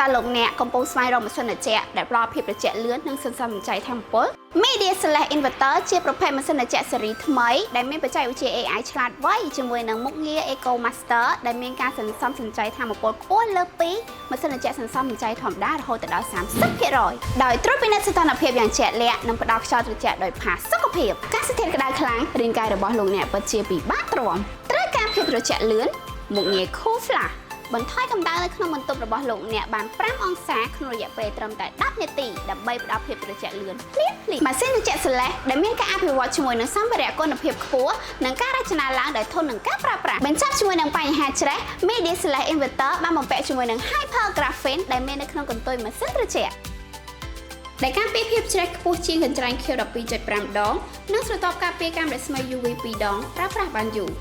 តើលោកអ្នកកំពុងស្វែងរកម៉ាស៊ីនត្រជាក់ដែលផ្ដល់ភាពត្រជាក់លឿននិងសន្សំសំចៃថាមពល Media Slash Inverter ជាប្រភេទម៉ាស៊ីនត្រជាក់ស៊េរីថ្មីដែលមានបច្ចេកវិទ្យា AI ឆ្លាតវៃជាមួយនឹងមុខងារ Eco Master ដែលមានការសន្សំសំចៃថាមពលខ្ពស់លើសពីម៉ាស៊ីនត្រជាក់សន្សំសំចៃធម្មតារហូតដល់ 30% ដោយត្រួតពិនិត្យសីតុណ្ហភាពយ៉ាងជាក់លាក់និងផ្ដល់ខ្យល់ត្រជាក់ដោយផាសុខភាពកាសធាតុក្តៅខ្លាំងរាងកាយរបស់លោកអ្នកពិតជាពិបាកទ្រាំត្រូវការភាពត្រជាក់លឿនមុខងារ Cool Flash បន្ថយកម្ដៅនៅក្នុងបន្ទប់របស់លោកអ្នកបាន5អង្សាក្នុងរយៈពេលត្រឹមតែ10នាទីដើម្បីផ្ដល់ភាពត្រជាក់លឿនភ្លាមៗម៉ាស៊ីនត្រជាក់ Slash ដែលមានការអភិវឌ្ឍជាមួយនឹងសម្ភារៈគុណភាពខ្ពស់និងការរចនាឡើងដោយធន់នឹងការប្រើប្រាស់បញ្ចប់ជាមួយនឹងបញ្ហាច្រេះ Media Slash Inverter បានបំពាក់ជាមួយនឹង Hyper Graphene ដែលមាននៅក្នុងកន្ទុយម៉ាស៊ីនត្រជាក់ដែលការពារភាពច្រេះខ្ពស់ជាងកញ្ច្រែង Q12.5 ដងនិងស្រទាប់ការពារកាំរស្មី UV 2 ដងប្រើប្រាស់បានយូរ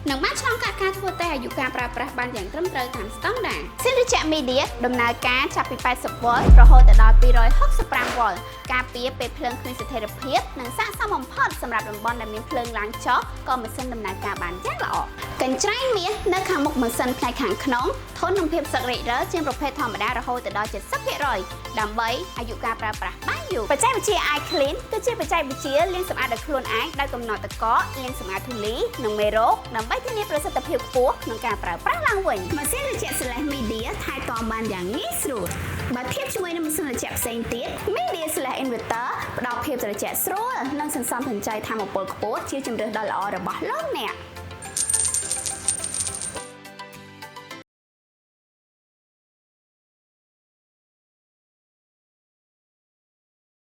នឹងបានឆ្លងកាត់ការធ្វើតេស្តអាយុការប្រើប្រាស់បានយ៉ាងត្រឹមត្រូវតាមស្តង់ដារម៉ាស៊ីនត្រជាក់ Media ដំណើរការចាប់ពី 80V រហូតដល់ 265V ការពារពេលភ្លើងគ្មានស្ថិរភាពនិងស័ក្តិសមបំផុតសម្រាប់តំបន់ដែលមានភ្លើងឡើងចុះក៏ម៉ាស៊ីនដំណើរការបានយ៉ាងល្អកញ្ច្រែងមាសនៅខាងមុខម៉ាស៊ីនផ្នែកខាងក្នុងធន់នឹងភាពសឹករិចរិលជាងប្រភេទធម្មតារហូតដល់ 70% ដើម្បីអាយុការប្រើប្រាស់បានយូរបច្ចេកវិទ្យា iClean គឺជាបច្ចេកវិទ្យាលាងសម្អាតដោយខ្លួនឯងដោយកំណត់ទឹកកកលាងសម្អាតធូលីនិងមេរោគដើម្បីធានាប្រសិទ្ធភាពខ្ពស់ក្នុងការប្រើប្រាស់ឡើងវិញម៉ាស៊ីនត្រជាក់ Slash Media ថែទាំបានយ៉ាងងាយស្រួលបើធៀបជាមួយនឹងម៉ាស៊ីនត្រជាក់ផ្សេងទៀត Media Slash Inverter ផ្ដល់ភាពត្រជាក់ស្រួលនិងសន្សំសំចៃថាមពលខ្ពស់ជាជម្រើសដ៏ល្អរបស់លោកអ្នក